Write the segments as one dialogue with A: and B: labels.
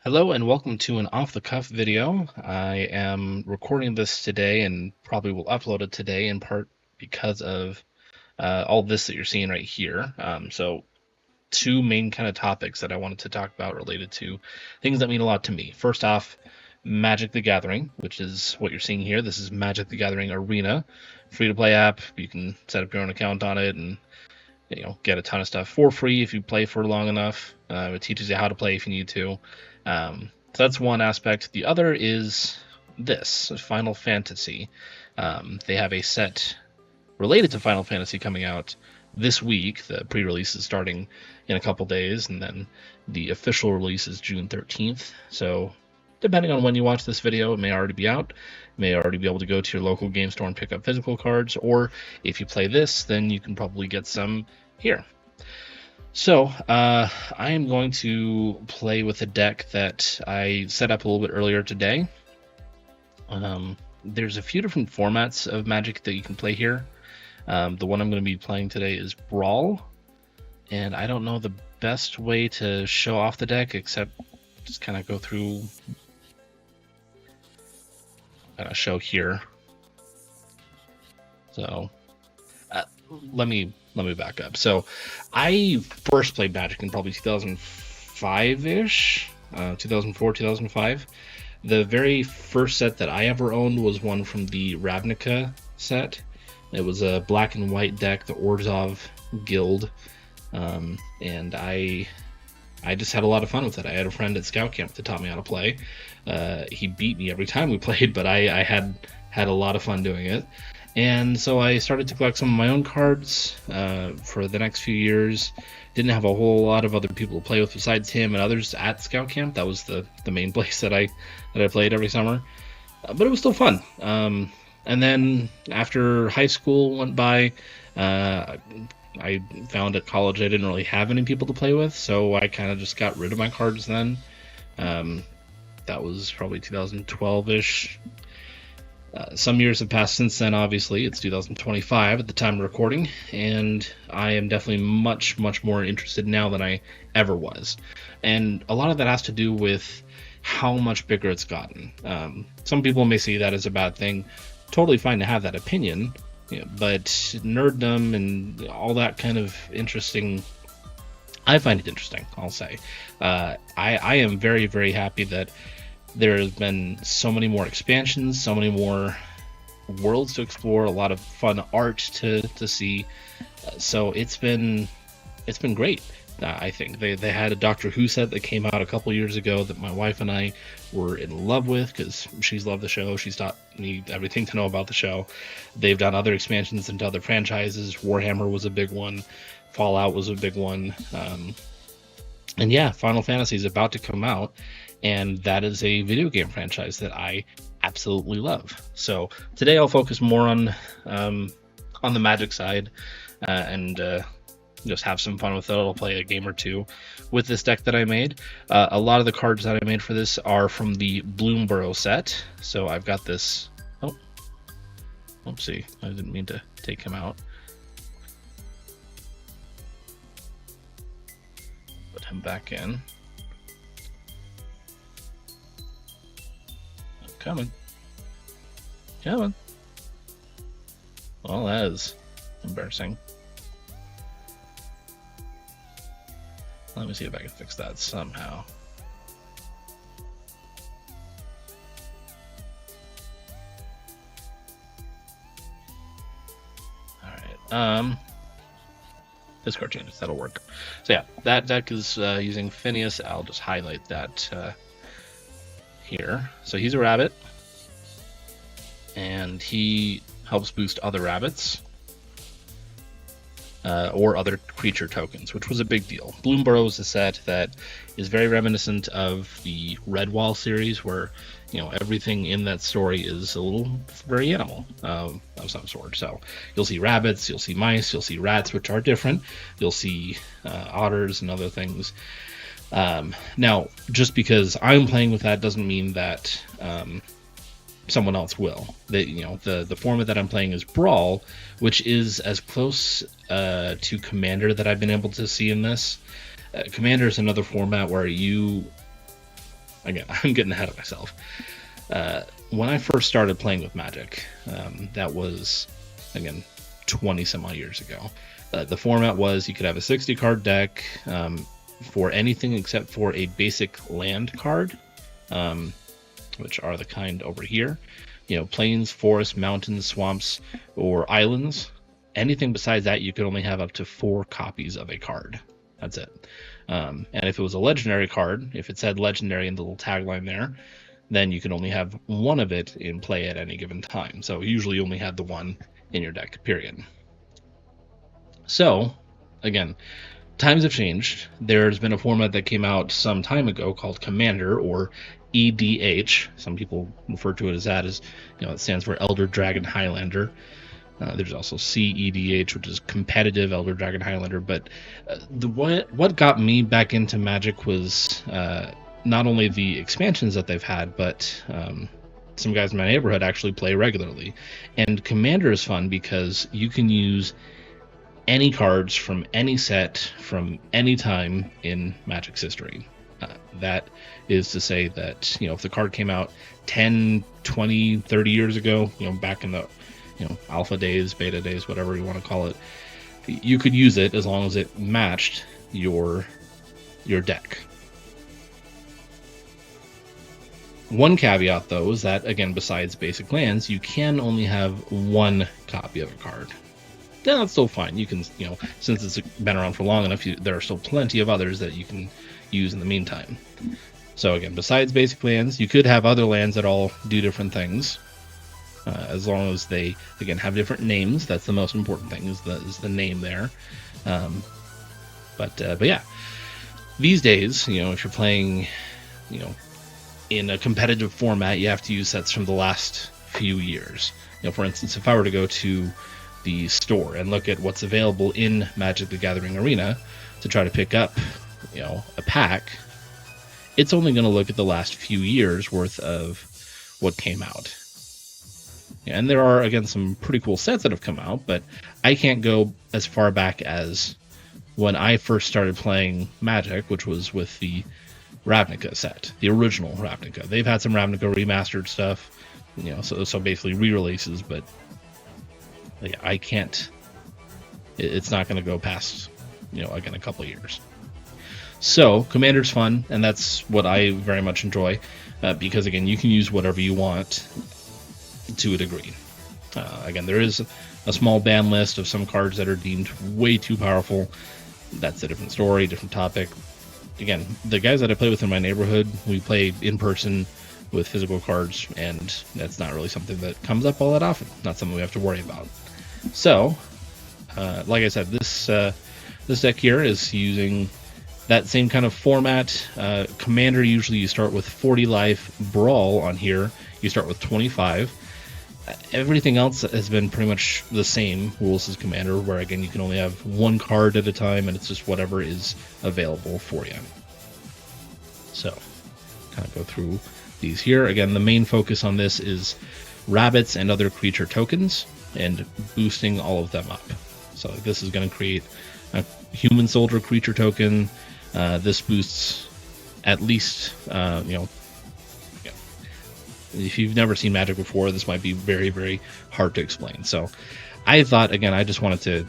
A: Hello and welcome to an off-the-cuff video. I am recording this today and probably will upload it today in part because of all this that you're seeing right here. So two main kind of topics that I wanted to talk about related to things that mean a lot to me. First off, Magic the Gathering, which is what you're seeing here. This is Magic the Gathering Arena, free-to-play app. You can set up your own account on it and get a ton of stuff for free if you play for long enough. It teaches you how to play if you need to. So that's one aspect. The other is this Final Fantasy. They have a set related to Final Fantasy coming out this week. The pre-release is starting in a couple days, and then the official release is June 13th. So depending on when you watch this video, it may already be out. You may already be able to go to your local game store and pick up physical cards, or if you play this, then you can probably get some here. So I am going to play with a deck that I set up a little bit earlier today. There's a few different formats of Magic that you can play here. The one I'm going to be playing today is Brawl, and I don't know the best way to show off the deck except just kind of go through a show here. So let me back up. So I first played Magic in probably 2005-ish, 2004, 2005. The very first set that I ever owned was one from the Ravnica set. It was a black and white deck, the Orzhov Guild, and I just had a lot of fun with it. I had a friend at Scout Camp that taught me how to play. He beat me every time we played, but I had a lot of fun doing it. And so I started to collect some of my own cards for the next few years. Didn't have a whole lot of other people to play with besides him and others at Scout Camp. That was the main place that I played every summer. But it was still fun. And then after high school went by, I found at college I didn't really have any people to play with, so I kind of just got rid of my cards then. That was probably 2012-ish. Some years have passed since then, obviously. It's 2025 at the time of recording, and I am definitely much, much more interested now than I ever was. And a lot of that has to do with how much bigger it's gotten. Some people may see that as a bad thing. Totally fine to have that opinion, but nerddom and all that kind of interesting, I find it interesting, I'll say. I am very, very happy that there has been so many more expansions, so many more worlds to explore, a lot of fun art to see. So it's been great. I think they had a Doctor Who set that came out a couple years ago that my wife and I were in love with because she's loved the show. She's taught me everything to know about the show. They've done other expansions into other franchises. Warhammer was a big one. Fallout was a big one. And yeah, Final Fantasy is about to come out, and that is a video game franchise that I absolutely love. So today I'll focus more on the Magic side and just have some fun with it. I'll play a game or two with this deck that I made. A lot of the cards that I made for this are from the Bloomborough set. So I've got this. Oh, oopsie! I didn't mean to take him out. Put him back in. Coming. Well, that is embarrassing. Let me see if I can fix that somehow. Alright, discard changes, that'll work. So yeah, that deck is using Phineas. I'll just highlight that here. So he's a rabbit, and he helps boost other rabbits or other creature tokens, which was a big deal. Bloomborough is a set that is very reminiscent of the Redwall series, where everything in that story is a little very animal of some sort. So you'll see rabbits, you'll see mice, you'll see rats, which are different. You'll see otters and other things. Now, just because I'm playing with that doesn't mean that someone else will. The format that I'm playing is Brawl, which is as close to Commander that I've been able to see in this. Commander is another format where you again, I'm getting ahead of myself. When I first started playing with Magic, that was, again, 20 some odd years ago. The format was you could have a 60 card deck for anything except for a basic land card, which are the kind over here. You know, plains, forests, mountains, swamps, or islands. Anything besides that, you could only have up to 4 copies of a card. That's it. And if it was a legendary card, if it said legendary in the little tagline there, then you can only have one of it in play at any given time. So usually you only had the one in your deck, period. So, again, times have changed. There's been a format that came out some time ago called Commander, or EDH. Some people refer to it as that, as it stands for Elder Dragon Highlander. There's also CEDH, which is Competitive Elder Dragon Highlander. But what got me back into Magic was not only the expansions that they've had, but some guys in my neighborhood actually play regularly. And Commander is fun because you can use any cards from any set from any time in Magic's history. That is to say that, if the card came out 10, 20, 30 years ago, back in the alpha days, beta days, whatever you want to call it, you could use it as long as it matched your deck. One caveat, though, is that, again, besides basic lands, you can only have one copy of a card. Now, that's still fine. You can, since it's been around for long enough, there are still plenty of others that you can use in the meantime. So, again, besides basic lands, you could have other lands that all do different things. As long as they, again, have different names. That's the most important thing, is the name there. But yeah, these days, if you're playing, in a competitive format, you have to use sets from the last few years. For instance, if I were to go to the store and look at what's available in Magic the Gathering Arena to try to pick up, a pack, it's only going to look at the last few years worth of what came out. And there are, again, some pretty cool sets that have come out, but I can't go as far back as when I first started playing Magic, which was with the Ravnica set, the original Ravnica. They've had some Ravnica remastered stuff, so basically re-releases, but yeah, I can't. It's not going to go past, again, a couple of years. So Commander's fun, and that's what I very much enjoy, because again, you can use whatever you want to a degree. Again, there is a small ban list of some cards that are deemed way too powerful. That's a different story, different topic. Again, the guys that I play with in my neighborhood, we play in person with physical cards, and that's not really something that comes up all that often. Not something we have to worry about. So, like I said, this deck here is using that same kind of format. Commander, usually you start with 40 life. Brawl on here, you start with 25. Everything else has been pretty much the same rules as Commander, where again you can only have one card at a time, and it's just whatever is available for you. So, kind of go through these here. Again, the main focus on this is rabbits and other creature tokens, and boosting all of them up. So this is going to create a human soldier creature token. This boosts at least, if you've never seen Magic before, this might be very, very hard to explain. So I thought, again, I just wanted to,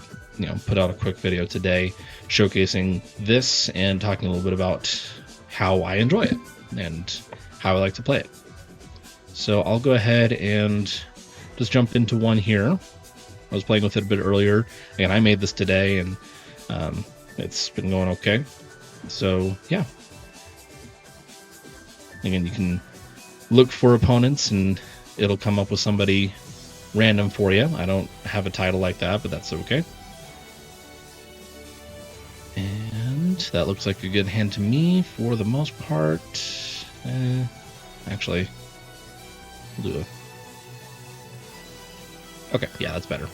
A: put out a quick video today showcasing this and talking a little bit about how I enjoy it and how I like to play it. So I'll go ahead and just jump into one here. I was playing with it a bit earlier. Again, I made this today, and it's been going okay. So yeah. Again, you can look for opponents, and it'll come up with somebody random for you. I don't have a title like that, but that's okay. And that looks like a good hand to me for the most part. Actually, we'll do okay, yeah, that's better.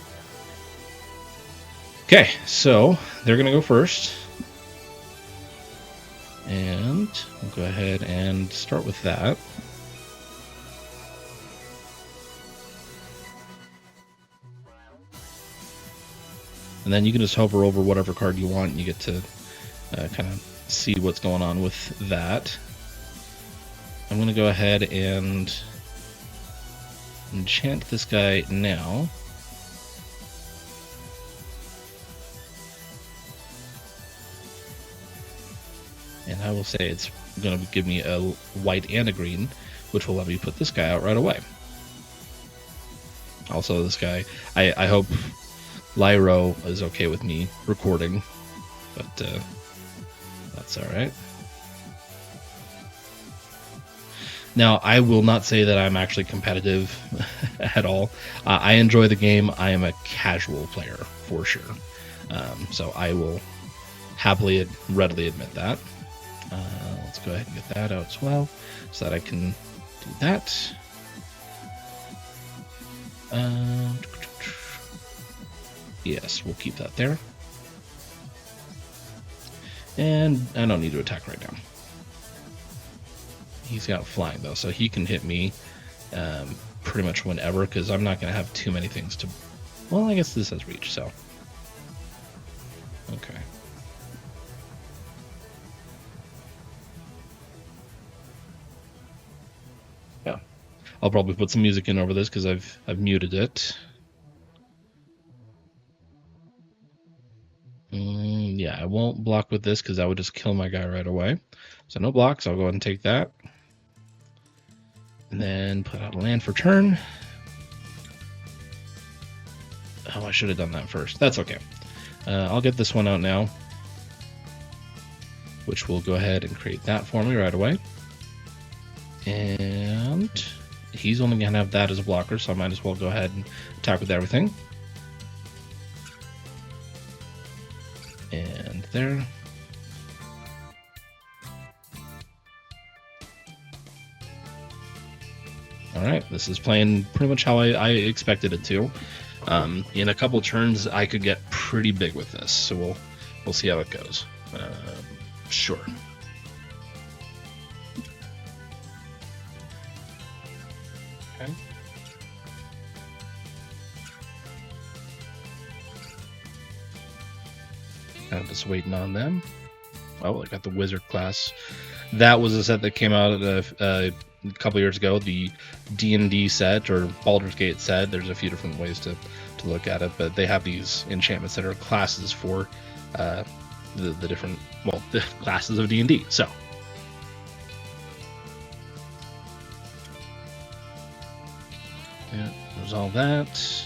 A: Okay, so they're going to go first. And we'll go ahead and start with that. And then you can just hover over whatever card you want, and you get to kind of see what's going on with that. I'm going to go ahead and enchant this guy now. And I will say it's going to give me a white and a green, which will let me put this guy out right away. Also, this guy, I hope Lyro is okay with me recording, but that's all right. Now, I will not say that I'm actually competitive at all. I enjoy the game. I am a casual player for sure. So I will happily, readily admit that. Let's go ahead and get that out as well, so that I can do that. Yes, we'll keep that there. And I don't need to attack right now. He's got flying though, so he can hit me pretty much whenever, because I'm not going to have too many things to... Well, I guess this has reach, so... Okay. Yeah. I'll probably put some music in over this, because I've muted it. Yeah, I won't block with this, because that would just kill my guy right away. So no blocks, I'll go ahead and take that. And then put out a land for turn. Oh, I should have done that first. That's okay. I'll get this one out now, which will go ahead and create that for me right away. And he's only going to have that as a blocker, so I might as well go ahead and attack with everything. And there. Alright, this is playing pretty much how I expected it to. In a couple turns, I could get pretty big with this, so we'll see how it goes. Sure. Okay. I'm just waiting on them. Oh, I got the wizard class. That was a set that came out a couple years ago, the D&D set, or Baldur's Gate set. There's a few different ways to look at it, but they have these enchantments that are classes for the different, well, the classes of D&D. So yeah, there's all that.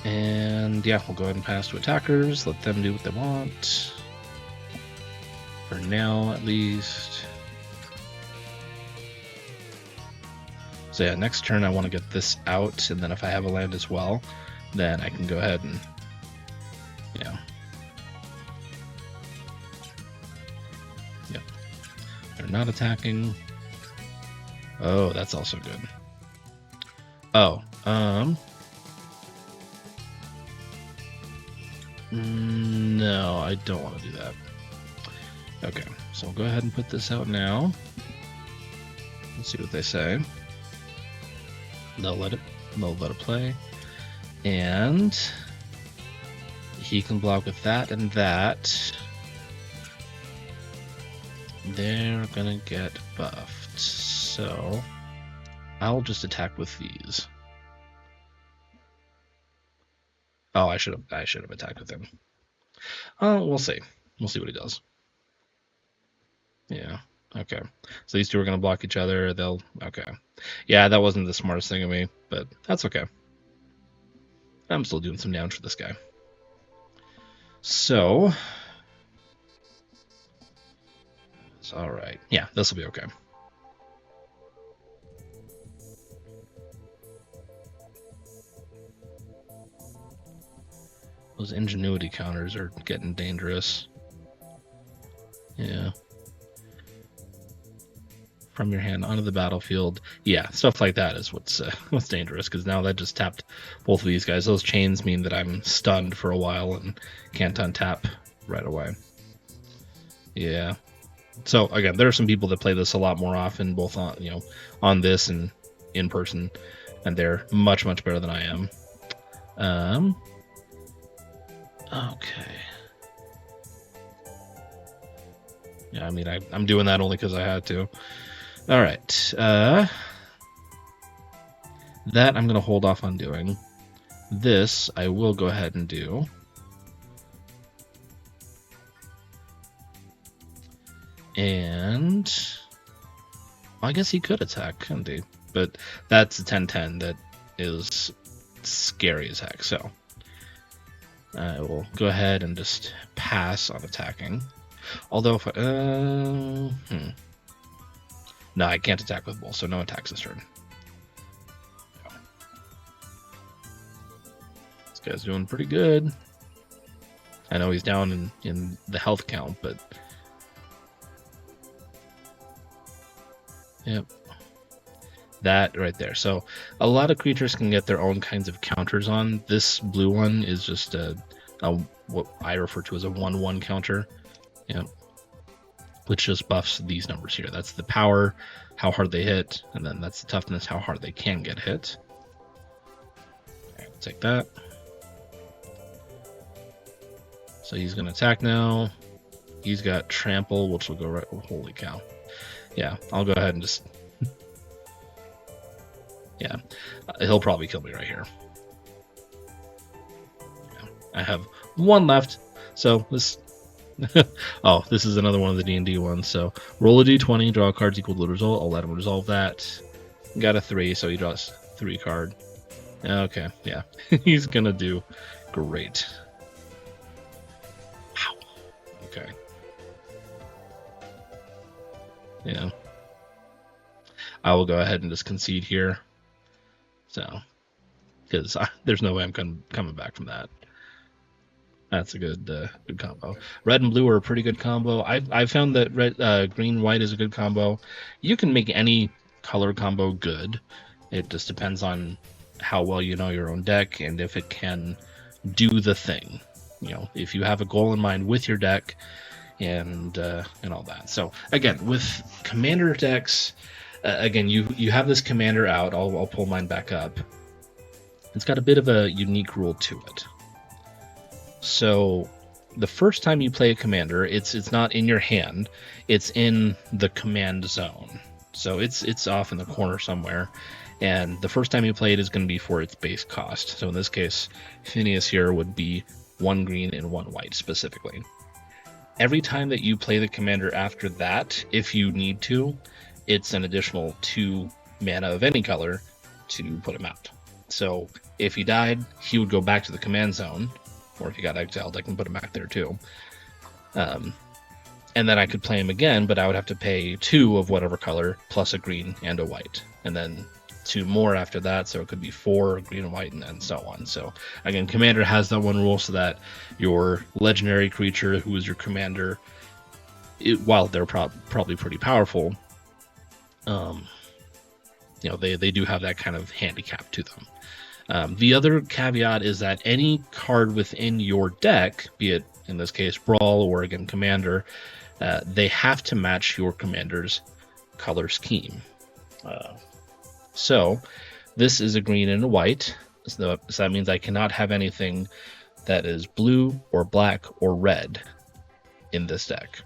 A: And yeah, we'll go ahead and pass to attackers, let them do what they want. For now, at least. So yeah, next turn I want to get this out, and then if I have a land as well, then I can go ahead and, you know. Yep. They're not attacking. Oh, that's also good. Oh, no, I don't want to do that. Okay, so I'll go ahead and put this out now. Let's see what they say. They'll let it play. And he can block with that and that. They're gonna get buffed. So I'll just attack with these. Oh, I should have attacked with him. Oh, we'll see. We'll see what he does. Yeah. Okay. So these two are gonna block each other. Okay. Yeah, that wasn't the smartest thing of me, but that's okay. I'm still doing some damage for this guy. So it's all right. Yeah, this will be okay. Those ingenuity counters are getting dangerous. Yeah. From your hand onto the battlefield. Yeah, stuff like that is what's dangerous, because now that just tapped both of these guys. Those chains mean that I'm stunned for a while and can't untap right away. Yeah. So again, there are some people that play this a lot more often, both on this and in person, and they're much better than I am. Okay. Yeah, I mean, I'm doing that only because I had to. All right. That I'm going to hold off on doing. This I will go ahead and do. And I guess he could attack, couldn't he? But that's a 10-10 that is scary as heck. So I will go ahead and just pass on attacking. Although if I, no, I can't attack with Bull, so no attacks this turn. This guy's doing pretty good. I know he's down in the health count, but yep. That right there. So a lot of creatures can get their own kinds of counters on. This blue one is just what I refer to as a 1/1 counter. Yep. Which just buffs these numbers here. That's the power, how hard they hit, and then that's the toughness, how hard they can get hit. Okay, we'll take that. So he's going to attack now. He's got trample, which will go right. Oh, holy cow. Yeah, I'll go ahead and just. Yeah, he'll probably kill me right here. Yeah, I have one left, so this. Oh, this is another one of the D&D ones. So roll a d20, draw cards equal to the result. I'll let him resolve that. Got a 3, so he draws 3 card. Okay, yeah, he's gonna do great. Wow. Okay. Yeah. I will go ahead and just concede here. So, because there's no way I'm coming back from that. That's a good combo. Red and blue are a pretty good combo. I've found that red, green, white is a good combo. You can make any color combo good. It just depends on how well you know your own deck and if it can do the thing. You know, if you have a goal in mind with your deck and all that. So again, with commander decks, again you have this commander out. I'll pull mine back up. It's got a bit of a unique rule to it. So the first time you play a commander, it's not in your hand, it's in the command zone. So it's off in the corner somewhere, and the first time you play it is going to be for its base cost. So in this case, Phineas here would be 1 green and 1 white specifically. Every time that you play the commander after that, if you need to, it's an additional 2 mana of any color to put him out. So if he died, he would go back to the command zone. Or if he got exiled, I can put him back there too. And then I could play him again, but I would have to pay 2 of whatever color, plus a green and a white. And then 2 more after that, so it could be 4 green and white, and so on. So again, Commander has that one rule so that your legendary creature, who is your commander, while they're probably pretty powerful, they do have that kind of handicap to them. The other caveat is that any card within your deck, be it in this case Brawl or again Commander, they have to match your Commander's color scheme. So this is a green and a white, so that means I cannot have anything that is blue or black or red in this deck.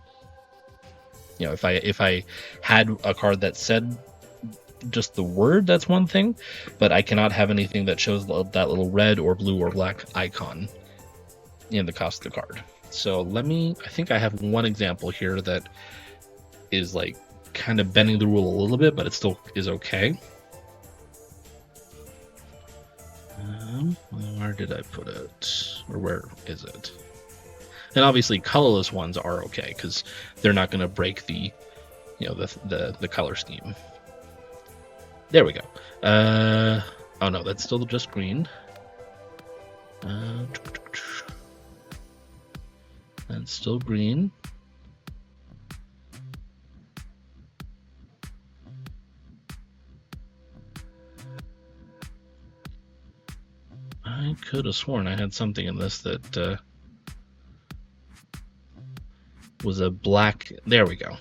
A: You know, if I had a card that said just the word, that's one thing, but I cannot have anything that shows that little red or blue or black icon in the cost of the card. So I think I have one example here that is like kind of bending the rule a little bit, but it still is okay. Where did I put it? Or where is it? And obviously colorless ones are okay because they're not going to break the color scheme. There we go. Oh no, that's still just green. That's still green. I could have sworn I had something in this that was a black. There we go.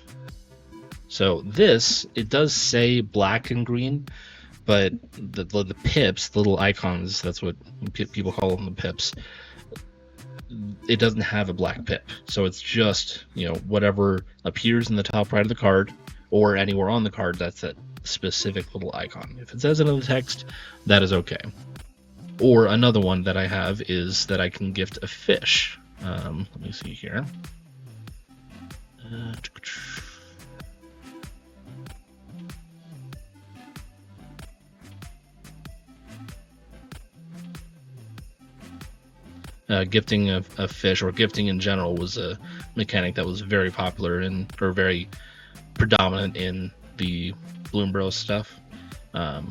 A: So this, it does say black and green, but the pips, the little icons, that's what people call them, the pips. it doesn't have a black pip. So it's just, whatever appears in the top right of the card or anywhere on the card, that's that specific little icon. If it says it in the text, that is okay. Or another one that I have is that I can gift a fish. Let me see here. Gifting a fish, or gifting in general, was a mechanic that was very popular or very predominant in the Bloom Bros stuff, where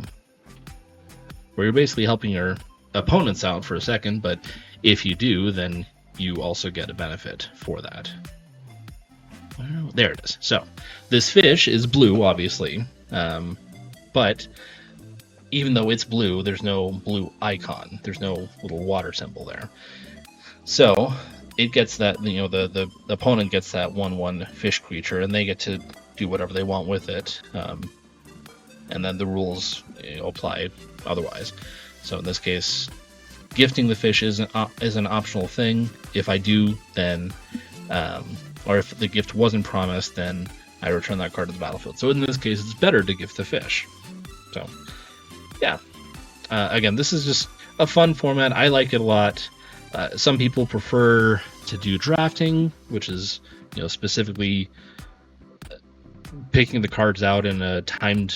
A: you're basically helping your opponents out for a second, but if you do, then you also get a benefit for that. Well, there it is. So this fish is blue, obviously, but even though it's blue, there's no blue icon. There's no little water symbol there. So it gets that, the opponent gets that 1/1 fish creature, and they get to do whatever they want with it. And then the rules apply otherwise. So in this case, gifting the fish is an optional thing. If I do, then, or if the gift wasn't promised, then I return that card to the battlefield. So in this case, it's better to gift the fish. So, yeah. Again, this is just a fun format. I like it a lot. Some people prefer to do drafting, which is, specifically picking the cards out in a timed,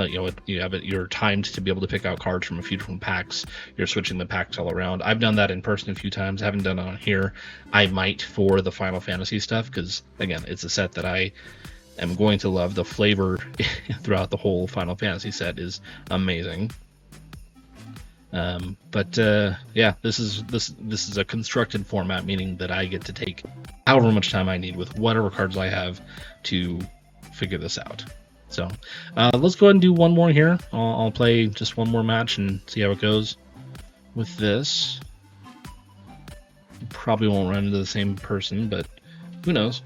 A: you're timed to be able to pick out cards from a few different packs. You're switching the packs all around. I've done that in person a few times. I haven't done it on here. I might for the Final Fantasy stuff, because again, it's a set that I am going to love. The flavor throughout the whole Final Fantasy set is amazing. Yeah, this is a constructed format, meaning that I get to take however much time I need with whatever cards I have to figure this out. So let's go ahead and do one more here. I'll play just one more match and see how it goes with this. Probably won't run into the same person, but who knows?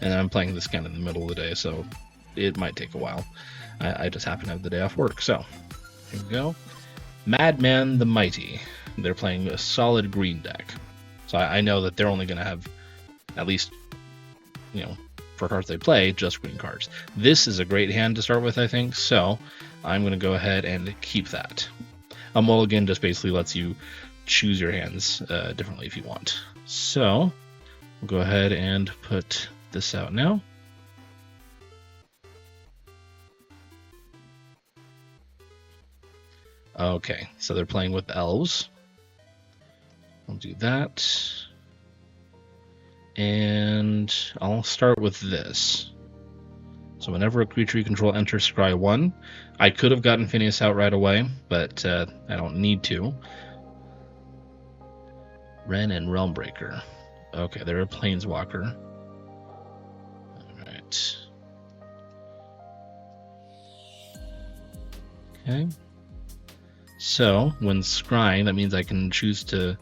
A: And I'm playing this kind of in the middle of the day, so it might take a while. I just happen to have the day off work. So here we go. Madman the Mighty. They're playing a solid green deck. So I know that they're only going to have, at least, for cards they play, just green cards. This is a great hand to start with, I think. So I'm going to go ahead and keep that. A mulligan just basically lets you choose your hands differently if you want. So we'll go ahead and put this out now. Okay, so they're playing with elves. I'll do that. And I'll start with this. So whenever a creature you control enters scry 1, I could have gotten Phineas out right away, but I don't need to. Wren and Realmbreaker. Okay, they're a Planeswalker. Alright. Okay. So, when scrying, that means I can choose to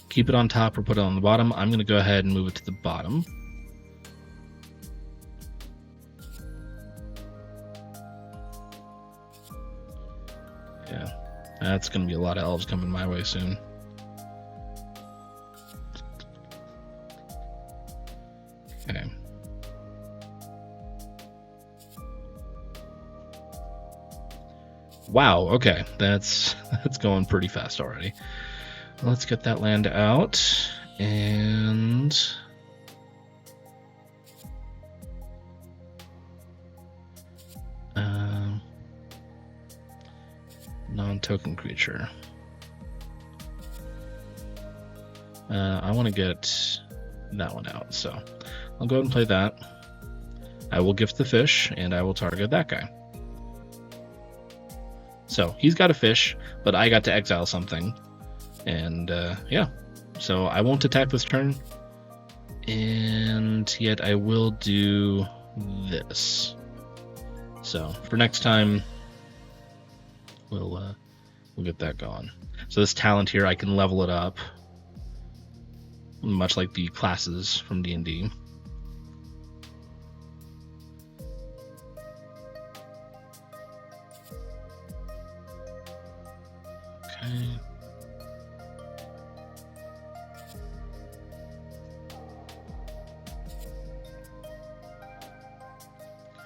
A: keep it on top or put it on the bottom. I'm going to go ahead and move it to the bottom. Yeah, that's going to be a lot of elves coming my way soon. Okay. Wow, okay, that's going pretty fast already. Let's get that land out, and non-token creature. I want to get that one out, so I'll go ahead and play that. I will gift the fish, and I will target that guy. So he's got a fish, but I got to exile something. And yeah, so I won't attack this turn. And yet I will do this. So for next time, we'll get that going. So this talent here, I can level it up, much like the classes from D&D.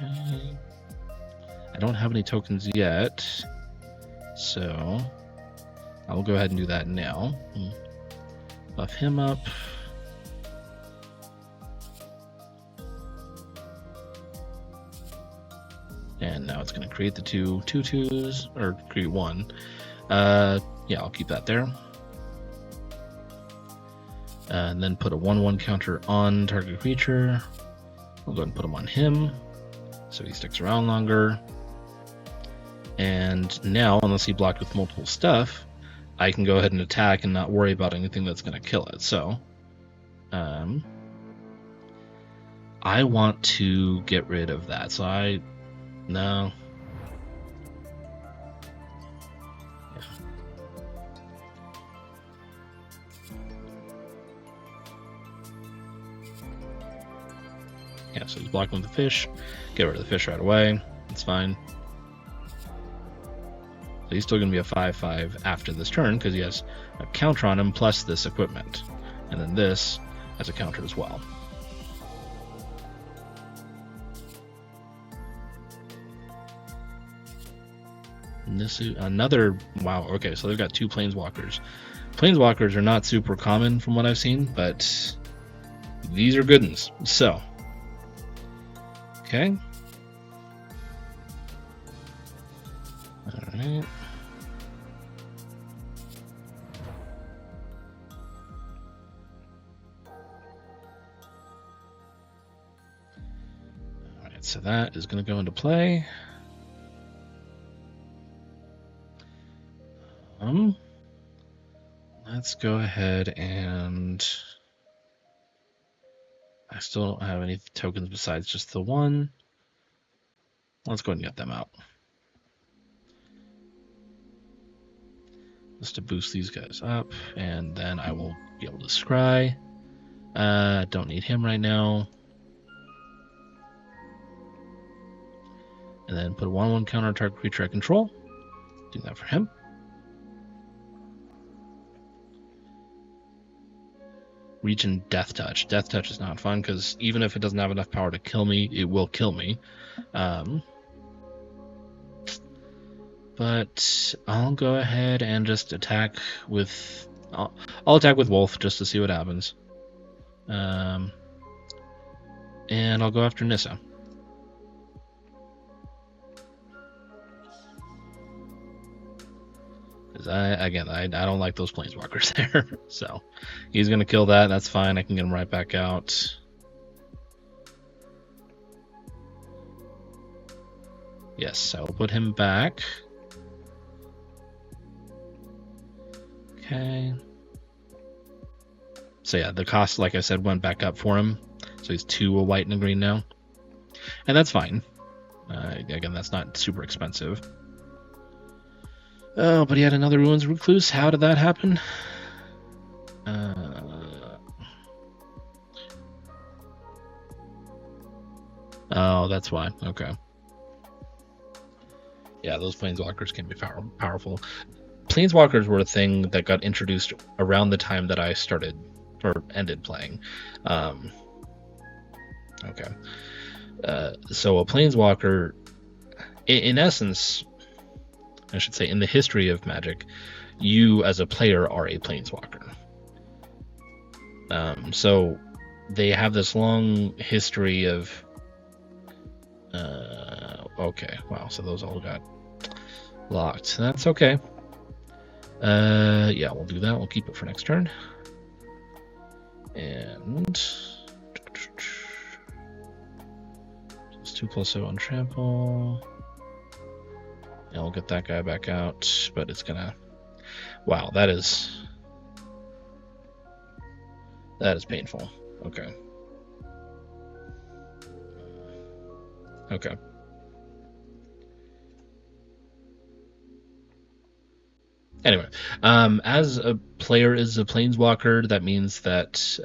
A: Okay. I don't have any tokens yet, so I'll go ahead and do that now. Buff him up. And now it's going to create the 2/2s, or create one. Yeah, I'll keep that there. And then put a 1/1 counter on target creature. We'll go ahead and put him on him, so he sticks around longer. And now, unless he blocked with multiple stuff, I can go ahead and attack and not worry about anything that's going to kill it. So, I want to get rid of that. So no. Yeah, so he's blocking with the fish. Get rid of the fish right away. It's fine. So he's still going to be a 5/5 after this turn because he has a counter on him plus this equipment. And then this has a counter as well. And this is another... Wow, okay, so they've got 2 Planeswalkers. Planeswalkers are not super common from what I've seen, but these are good ones. So, okay. Alright. Alright, so that is going to go into play. Let's go ahead and... I still don't have any tokens besides just the one. Let's go ahead and get them out. Just to boost these guys up, and then I will be able to scry. Don't need him right now. And then put a 1/1 counter on target creature I control. Do that for him. Region Death Touch. Death Touch is not fun because even if it doesn't have enough power to kill me, it will kill me. But I'll go ahead and just attack with... I'll attack with Wolf just to see what happens. And I'll go after Nissa. I don't like those Planeswalkers there. So he's going to kill that. That's fine. I can get him right back out. Yes, I will put him back. Okay. So yeah, the cost, like I said, went back up for him. So he's 2 a white and a green now. And that's fine. Again, that's not super expensive. Oh, but he had another Ruins Recluse. How did that happen? Oh, that's why. Okay. Yeah, those Planeswalkers can be powerful. Planeswalkers were a thing that got introduced around the time that I started or ended playing. Okay. So a Planeswalker, in essence, I should say, in the history of Magic, you as a player are a Planeswalker. So they have this long history of... okay, wow, so those all got locked. That's okay. Yeah, we'll do that. We'll keep it for next turn. And... it's 2+0 on trample. And we'll get that guy back out, but it's gonna... Wow, that is painful. Okay. Okay. Anyway, as a player is a Planeswalker, that means that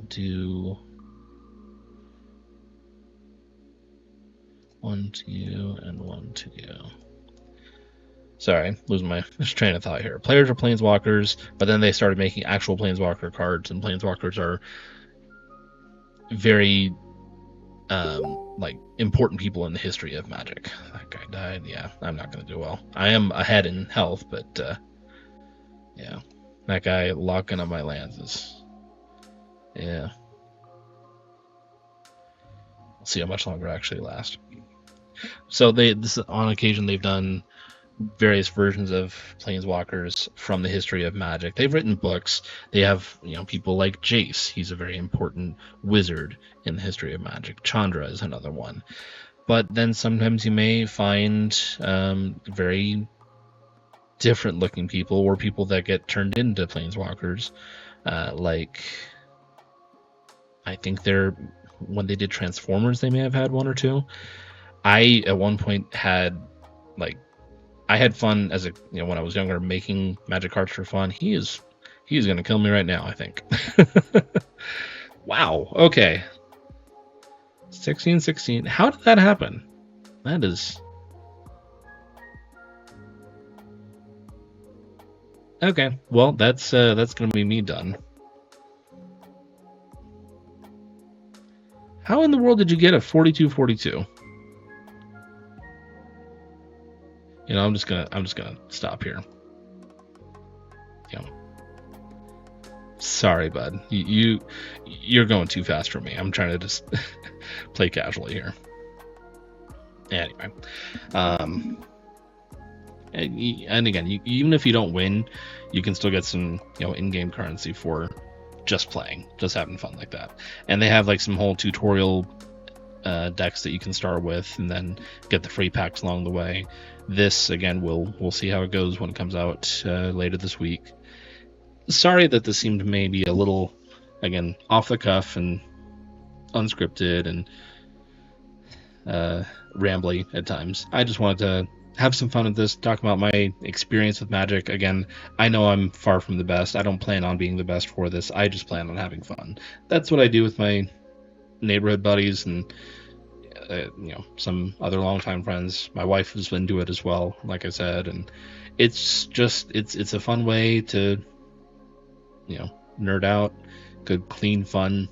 A: do 1 to you and 1 to you. Sorry, losing my train of thought here. Players are planeswalkers, but then they started making actual planeswalker cards, and planeswalkers are very like important people in the history of Magic. That guy died. Yeah, I'm not gonna do well. I am ahead in health, but yeah, that guy locking up my lands is, yeah. We'll see how much longer it actually lasts. So on occasion they've done various versions of planeswalkers from the history of Magic. They've written books. They have, people like Jace. He's a very important wizard in the history of Magic. Chandra is another one. But then sometimes you may find very different looking people, or people that get turned into planeswalkers. Like, I think when they did Transformers, they may have had one or two. I at one point had I had fun as when I was younger making Magic cards for fun. He is gonna kill me right now, I think. Wow. Okay. 16. How did that happen? That is okay. Well, that's gonna be me done. How in the world did you get a 42-42? I'm just gonna stop here. Sorry, bud. You're going too fast for me. I'm trying to just play casually here. Anyway, and again, even if you don't win, you can still get some in-game currency for just playing, just having fun like that. And they have some whole tutorial decks that you can start with, and then get the free packs along the way. This again, we'll see how it goes when it comes out later this week. Sorry that this seemed maybe a little, again, off the cuff and unscripted and rambly at times. I just wanted to have some fun with this, talk about my experience with Magic. Again, I know I'm far from the best. I don't plan on being the best for this. I just plan on having fun. That's what I do with my neighborhood buddies and some other longtime friends. My wife is into it as well, like I said, and it's just it's a fun way to nerd out, good clean fun.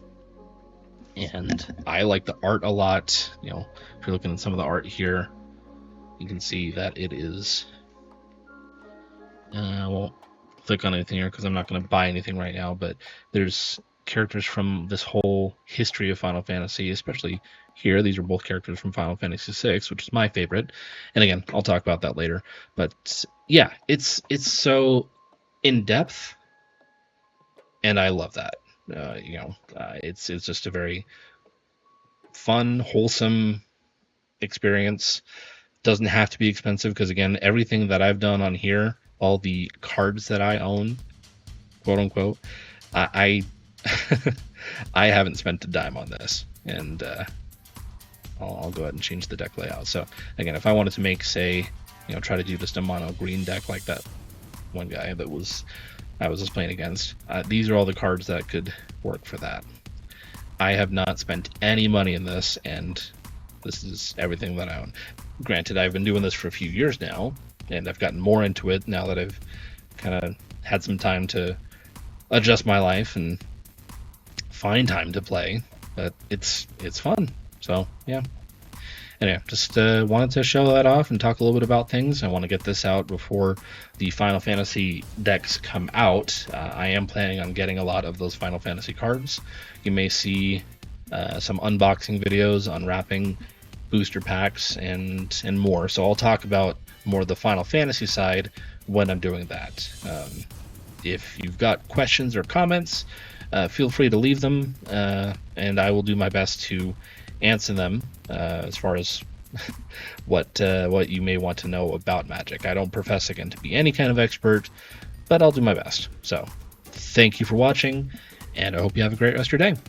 A: And I like the art a lot. If you're looking at some of the art here, you can see that it is I won't click on anything here because I'm not going to buy anything right now, but there's characters from this whole history of Final Fantasy, especially here. These are both characters from Final Fantasy VI, which is my favorite. And again, I'll talk about that later. But yeah, it's so in depth, and I love that. It's just a very fun, wholesome experience. Doesn't have to be expensive because again, everything that I've done on here, all the cards that I own, quote unquote, I haven't spent a dime on this, and I'll go ahead and change the deck layout. So again, if I wanted to make, say, try to do just a mono green deck like that one guy that I was just playing against, these are all the cards that could work for that. I have not spent any money in this, and this is everything that I own. Granted, I've been doing this for a few years now, and I've gotten more into it now that I've kind of had some time to adjust my life and find time to play, but it's fun. So yeah. Anyway, just wanted to show that off and talk a little bit about things. I want to get this out before the Final Fantasy decks come out. I am planning on getting a lot of those Final Fantasy cards. You may see some unboxing videos, unwrapping booster packs, and more. So I'll talk about more of the Final Fantasy side when I'm doing that. If you've got questions or comments, feel free to leave them, and I will do my best to answer them as far as what you may want to know about Magic. I don't profess, again, to be any kind of expert, but I'll do my best. So thank you for watching, and I hope you have a great rest of your day.